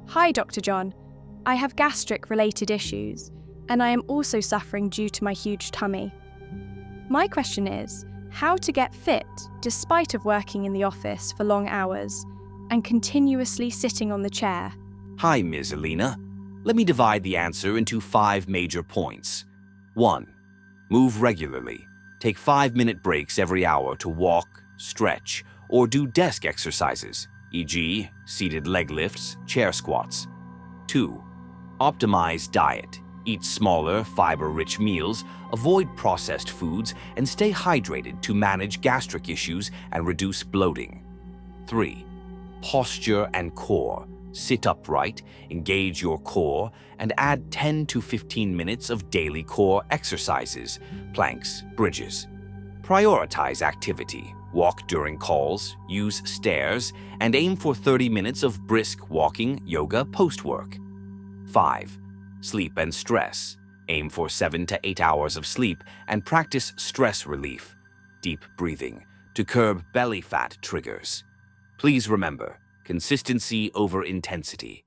Hi, Dr. John. I have gastric-related issues, and I am also suffering due to my huge tummy. My question is, how to get fit despite of working in the office for long hours and continuously sitting on the chair? Hi, Ms. Alina. Let me divide the answer into 5 major points. 1. Move regularly. Take 5-minute breaks every hour to walk, stretch, or do desk exercises, e.g., seated leg lifts, chair squats. 2. Optimize diet. Eat smaller, fiber-rich meals, avoid processed foods, and stay hydrated to manage gastric issues and reduce bloating. 3. Posture and core. Sit upright, engage your core, and add 10 to 15 minutes of daily core exercises, planks, bridges. Prioritize activity. Walk during calls, use stairs, and aim for 30 minutes of brisk walking, yoga post-work. 5. Sleep and stress. Aim for 7 to 8 hours of sleep and practice stress relief, deep breathing, to curb belly fat triggers. Please remember, consistency over intensity.